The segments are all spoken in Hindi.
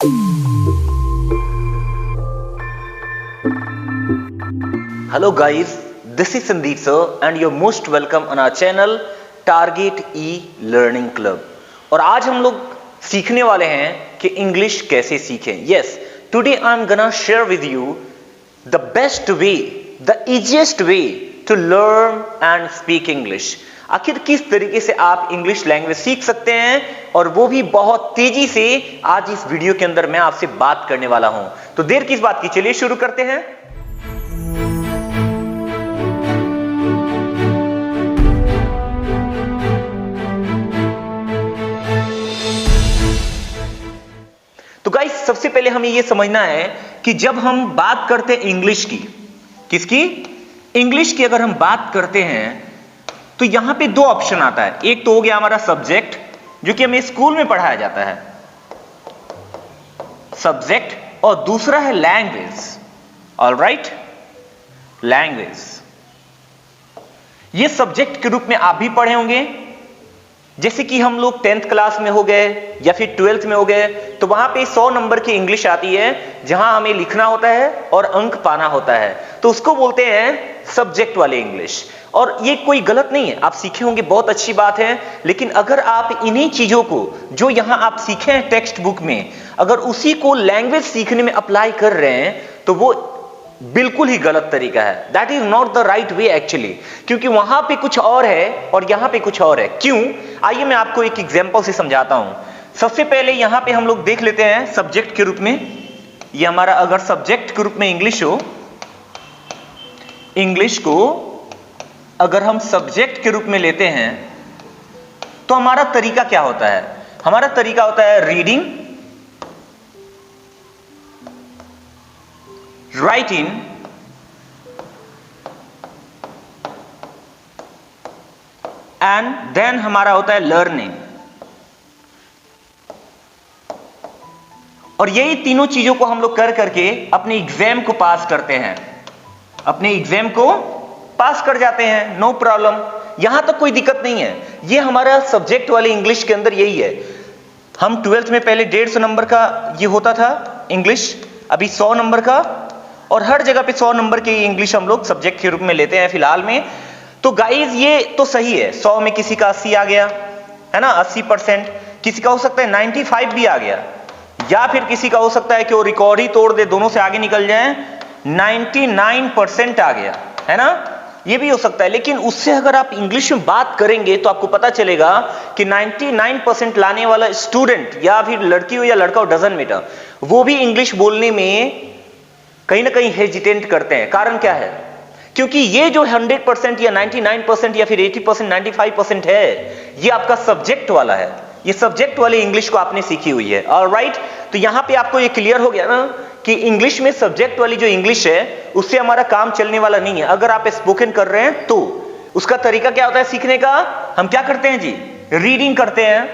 Hello guys, this is Sandeep sir and you're most welcome on our channel Target E-Learning Club। और आज हम लोग सीखने वाले हैं कि इंग्लिश कैसे सीखें। Yes, today I'm gonna share with you the best way, the easiest way to learn and speak English। आखिर किस तरीके से आप इंग्लिश लैंग्वेज सीख सकते हैं और वो भी बहुत तेजी से। आज इस वीडियो के अंदर मैं आपसे बात करने वाला हूं, तो देर किस बात की, चलिए शुरू करते हैं। तो गाइस, सबसे पहले हमें यह समझना है कि जब हम बात करते हैं इंग्लिश की, किसकी, इंग्लिश की अगर हम बात करते हैं तो यहां पे दो ऑप्शन आता है। एक तो हो गया हमारा सब्जेक्ट, जो कि हमें स्कूल में पढ़ाया जाता है, सब्जेक्ट, और दूसरा है लैंग्वेज। Alright, language. ये सब्जेक्ट के रूप में आप भी पढ़े होंगे, जैसे कि हम लोग 10th क्लास में हो गए या फिर 12th में हो गए, तो वहां पे 100 नंबर की इंग्लिश आती है, जहां हमें लिखना होता है और अंक पाना होता है, तो उसको बोलते हैं सब्जेक्ट वाले इंग्लिश। और ये कोई गलत नहीं है, आप सीखे होंगे, बहुत अच्छी बात है। लेकिन अगर आप इन्हीं चीजों को जो यहां आप सीखे हैं टेक्स्ट बुक में, अगर उसी को लैंग्वेज सीखने में अप्लाई कर रहे हैं तो वो बिल्कुल ही गलत तरीका है। That is not the right way actually, क्योंकि वहां पे कुछ और है और यहां पे कुछ और है। क्यों, आइए मैं आपको एक एग्जांपल से समझाता हूं। सबसे पहले यहां पे हम लोग देख लेते हैं सब्जेक्ट के रूप में। ये हमारा अगर सब्जेक्ट के रूप में इंग्लिश हो, इंग्लिश को अगर हम सब्जेक्ट के रूप में लेते हैं तो हमारा तरीका क्या होता है? हमारा तरीका होता है रीडिंग, राइटिंग, एंड देन हमारा होता है लर्निंग। और यही तीनों चीजों को हम लोग कर करके अपने एग्जाम को पास करते हैं, अपने एग्जाम को पास कर जाते हैं, नो प्रॉब्लम, यहां तक कोई दिक्कत नहीं है। ये हमारा सब्जेक्ट वाले इंग्लिश के अंदर यही है। हम 12th में पहले 150 नंबर का ये होता था इंग्लिश, अभी 100 नंबर का, और हर जगह पे 100 नंबर की इंग्लिश हम लोग सब्जेक्ट के रूप में लेते हैं फिलहाल में। तो गाइज ये तो सही है, 100 में किसी का 80 आ गया है ना, 80%, किसी का हो सकता है 95 भी आ गया, या फिर किसी का हो सकता है कि वो रिकॉर्ड ही तोड़ दे, दोनों से आगे निकल जाए, 99% आ गया, है ना, ये भी हो सकता है। लेकिन उससे अगर आप इंग्लिश में बात करेंगे तो आपको पता चलेगा कि 99% लाने वाला स्टूडेंट, या फिर लड़की हो या लड़का हो, डजंट मैटर, वो भी इंग्लिश बोलने में कहीं ना कहीं हेजिटेंट करते हैं। कारण क्या है? क्योंकि ये जो 100% या 99% या फिर 80%, 95% है, ये आपका सब्जेक्ट वाला है, ये सब्जेक्ट वाले इंग्लिश को आपने सीखी हुई है। ऑलराइट, तो यहां पे आपको ये क्लियर हो गया ना कि इंग्लिश में सब्जेक्ट वाली जो इंग्लिश है उससे हमारा काम चलने वाला नहीं है। अगर आप स्पोकन कर रहे हैं तो उसका तरीका क्या होता है सीखने का? हम क्या करते हैं जी, रीडिंग करते हैं,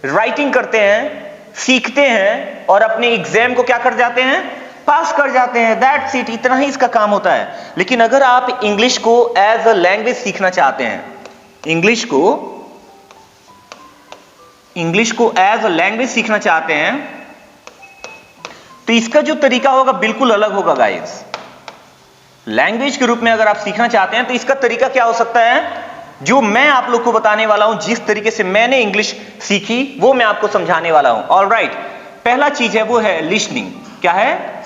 राइटिंग करते हैं, सीखते हैं, और अपने एग्जाम को क्या कर जाते हैं, पास कर जाते हैं। दैट्स इट, इतना ही इसका काम होता है। लेकिन अगर आप इंग्लिश को एज अ लैंग्वेज सीखना चाहते हैं, इंग्लिश को एज अ लैंग्वेज सीखना चाहते हैं, तो इसका जो तरीका होगा बिल्कुल अलग होगा गाइस। लैंग्वेज के रूप में अगर आप सीखना चाहते हैं तो इसका तरीका क्या हो सकता है, जो मैं आप लोग को बताने वाला हूं, जिस तरीके से मैंने इंग्लिश सीखी वो मैं आपको समझाने वाला हूं। ऑलराइट, पहला चीज है वो है लिसनिंग। क्या है?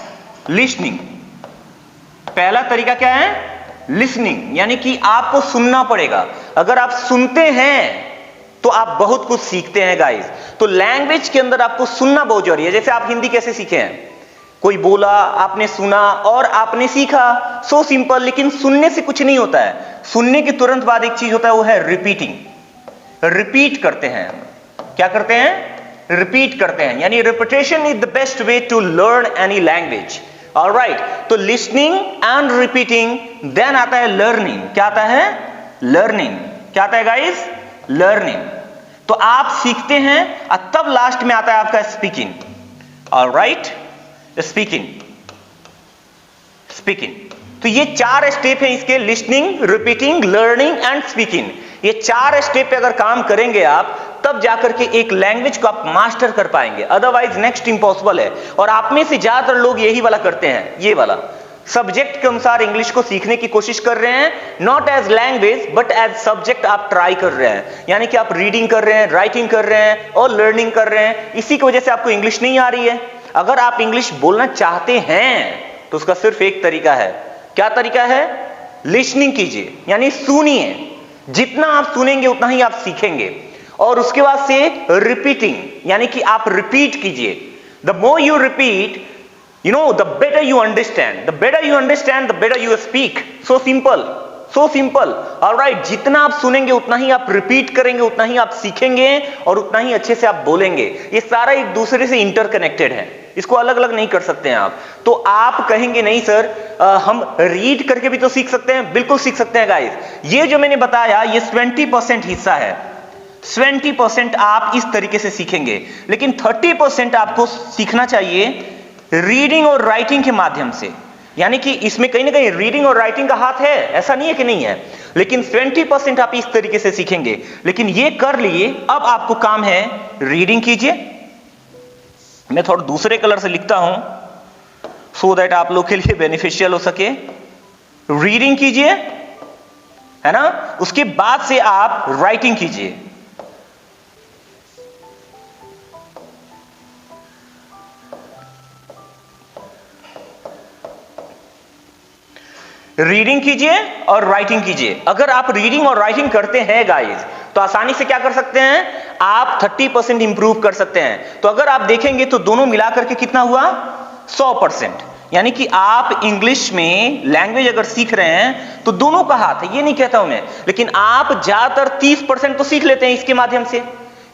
लिसनिंग। पहला तरीका क्या है? लिसनिंग, यानी कि आपको सुनना पड़ेगा। अगर आप सुनते हैं तो आप बहुत कुछ सीखते हैं गाइस। तो लैंग्वेज के अंदर आपको सुनना बहुत जरूरी है। जैसे आप हिंदी कैसे सीखे हैं, कोई बोला, आपने सुना और आपने सीखा, सो सिंपल। लेकिन सुनने से कुछ नहीं होता है, सुनने के तुरंत बाद एक चीज होता है, वो है रिपीटिंग। रिपीट करते हैं, क्या करते हैं? रिपीट करते हैं, यानी repetition is the best way to learn any language. Alright, तो लिसनिंग एंड रिपीटिंग, देन आता है लर्निंग। क्या आता है? लर्निंग। क्या आता है गाइस? लर्निंग। तो आप सीखते हैं और तब लास्ट में आता है आपका स्पीकिंग। Alright, speaking. तो ये 4 स्टेप हैं इसके, listening, repeating, learning and speaking. ये 4 स्टेप पे अगर काम करेंगे आप तब जाकर के एक लैंग्वेज को आप मास्टर कर पाएंगे, अदरवाइज नेक्स्ट इम्पॉसिबल है। और आप में से ज्यादातर लोग यही वाला करते हैं, ये वाला सब्जेक्ट के अनुसार इंग्लिश को सीखने की कोशिश कर रहे हैं, not as language but as subject आप ट्राई कर रहे हैं। यानी कि आप रीडिंग कर रहे हैं, राइटिंग कर रहे हैं और लर्निंग कर रहे हैं, इसी की वजह से आपको इंग्लिश नहीं आ रही है। अगर आप इंग्लिश बोलना चाहते हैं तो उसका सिर्फ एक तरीका है। क्या तरीका है? लिसनिंग कीजिए, यानी सुनिए। जितना आप सुनेंगे उतना ही आप सीखेंगे। और उसके बाद से रिपीटिंग, यानी कि आप रिपीट कीजिए। The more you repeat, you know, the better you understand, the better you understand, the better you speak. So simple, so simple. All right, जितना आप सुनेंगे उतना ही आप रिपीट करेंगे, उतना ही आप सीखेंगे और उतना ही अच्छे से आप बोलेंगे। ये सारा एक दूसरे से इंटरकनेक्टेड है, इसको अलग अलग नहीं कर सकते हैं आप। तो आप कहेंगे नहीं सर हम रीड करके भी तो सीख सकते हैं। बिल्कुल सीख सकते हैं गाइस। ये जो मैंने बताया ये 20% हिस्सा है। 20% आप इस तरीके से सीखेंगे, लेकिन 30% आपको सीखना चाहिए रीडिंग और राइटिंग के माध्यम से। यानी कि इसमें कहीं ना कहीं रीडिंग और राइटिंग का हाथ है, ऐसा नहीं है कि नहीं है, लेकिन 20% आप इस तरीके से सीखेंगे। लेकिन ये कर लिए, अब आपको काम है रीडिंग कीजिए। मैं थोड़ा दूसरे कलर से लिखता हूं सो दैट आप लोग के लिए बेनिफिशियल हो सके। रीडिंग कीजिए, है ना, उसके बाद से आप राइटिंग कीजिए। रीडिंग कीजिए और राइटिंग कीजिए। अगर आप रीडिंग और राइटिंग करते हैं गाइस तो आसानी से क्या कर सकते हैं, आप 30% इंप्रूव कर सकते हैं। तो अगर आप देखेंगे तो दोनों मिलाकर के कितना हुआ, 100%। यानी कि आप इंग्लिश में लैंग्वेज अगर सीख रहे हैं तो दोनों का हाथ है, ये नहीं कहता हूं मैं, लेकिन आप ज्यादातर 30% तो सीख लेते हैं इसके माध्यम से।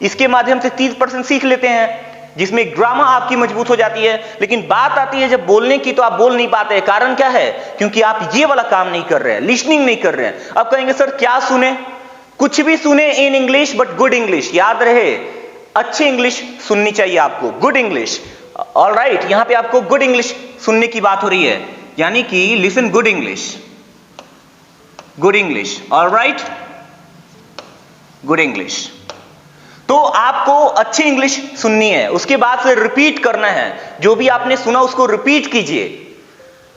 इसके माध्यम से 30% सीख लेते हैं, जिसमें ग्रामर आपकी मजबूत हो जाती है। लेकिन बात आती है जब बोलने की तो आप बोल नहीं पाते। कारण क्या है? क्योंकि आप ये वाला काम नहीं कर रहे हैं, लिसनिंग नहीं कर रहे हैं। अब कहेंगे सर क्या सुने? कुछ भी सुने in English, but good English. याद रहे, अच्छी इंग्लिश सुननी चाहिए आपको, गुड इंग्लिश। ऑलराइट, यहां पे आपको गुड इंग्लिश सुनने की बात हो रही है, यानी कि listen good English, good English. Alright, good English. तो आपको अच्छी इंग्लिश सुननी है, उसके बाद से रिपीट करना है। जो भी आपने सुना उसको रिपीट कीजिए।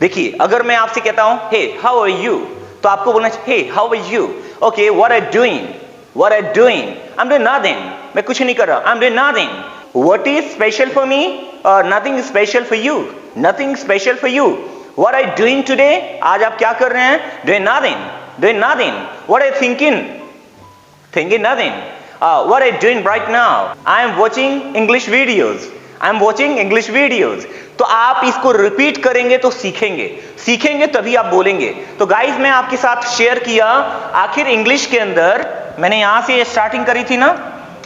देखिए, अगर मैं आपसे कहता हूं हे हाउ आर यू, तो आपको बोलना चाहिए hey how are you. Okay, what are you doing? What are you doing? I am doing nothing. मैं कुछ नहीं कर रहा, I am doing nothing. What is special for me? Nothing is special for you, nothing special for you. What are you doing today? आज आप क्या कर रहे हैं? Doing nothing, doing nothing. What are you thinking? Thinking nothing. What are you doing right now? I am watching English videos. I am watching English videos. तो आप इसको रिपीट करेंगे तो सीखेंगे, सीखेंगे तभी आप बोलेंगे। तो गाइस, मैं आपके साथ शेयर किया आखिर इंग्लिश के अंदर मैंने यहां से स्टार्टिंग करी थी ना,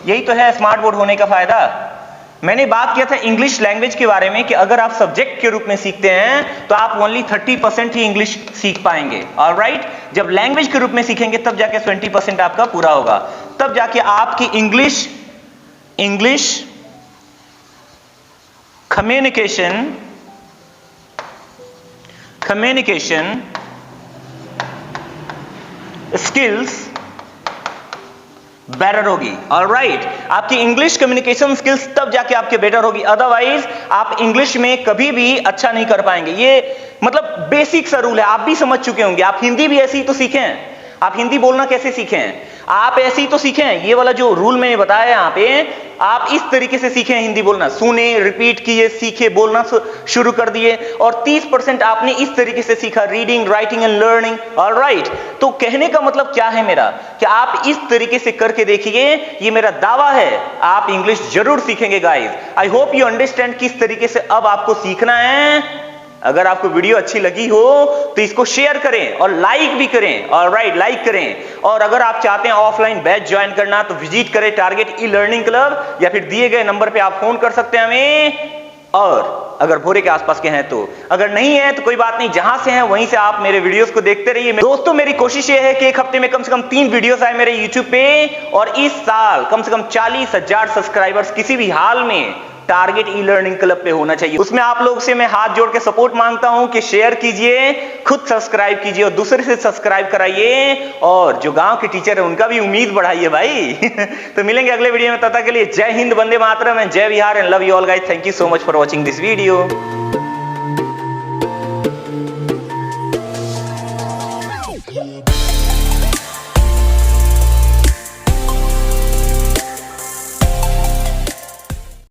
यही तो है स्मार्ट बोर्ड होने का फायदा। मैंने बात किया था इंग्लिश लैंग्वेज के बारे में कि अगर आप सब्जेक्ट के रूप में सीखते हैं तो आप ओनली 30% ही इंग्लिश सीख पाएंगे। ऑलराइट, जब लैंग्वेज के रूप में सीखेंगे तब जाके 20% आपका पूरा होगा, तब जाके आपकी इंग्लिश कम्युनिकेशन स्किल्स बेटर होगी। ऑलराइट, आपकी इंग्लिश कम्युनिकेशन स्किल्स तब जाके आपके बेटर होगी, अदरवाइज आप इंग्लिश में कभी भी अच्छा नहीं कर पाएंगे। ये मतलब बेसिक सा रूल है, आप भी समझ चुके होंगे। आप हिंदी भी ऐसे ही तो सीखे हैं, आप हिंदी बोलना कैसे सीखे हैं? आप ऐसे ही तो सीखे हैं। ये वाला जो रूल मैंने बताया यहाँ पे, आप इस तरीके से सीखे हैं हिंदी बोलना, सुने, रिपीट किए, सीखे, बोलना शुरू कर दिए। और 30% आपने इस तरीके से सीखा, reading, writing and learning. Alright, तो कहने का मतलब क्या है मेरा, कि आप इस तरीके से करके देखिए, ये मेरा दावा है, आप इंग्लिश जरूर सीखेंगे guys. I hope you understand किस तरीके से अब आपको सीखना है। अगर आपको वीडियो अच्छी लगी हो तो इसको शेयर करें और लाइक भी करें। ऑलराइट, लाइक करें। और अगर आप चाहते हैं ऑफलाइन बैच ज्वाइन करना तो विजिट करें टारगेट ई लर्निंग क्लब, या फिर दिए गए नंबर पे आप फोन कर सकते हैं हमें। और अगर भोरे के आसपास के हैं तो, अगर नहीं है तो कोई बात नहीं, जहां से हैं वहीं से आप मेरे वीडियोस को देखते रहिए। दोस्तों, मेरी कोशिश ये है कि एक हफ्ते में कम से कम 3 वीडियोस आए मेरे यूट्यूब पे, और इस साल कम से कम 40,000 सब्सक्राइबर्स किसी भी हाल में टारगेट ई लर्निंग क्लब पे होना चाहिए। उसमें आप लोग से मैं हाथ जोड़ के सपोर्ट मांगता हूं कि शेयर कीजिए, खुद सब्सक्राइब कीजिए और दूसरे से सब्सक्राइब कराइए, और जो गांव के टीचर है उनका भी उम्मीद बढ़ाइए भाई। तो मिलेंगे अगले वीडियो में, तब तक के लिए जय हिंद, वंदे मातरम एंड जय Bihar and love you all guys. Thank you so much for watching this video.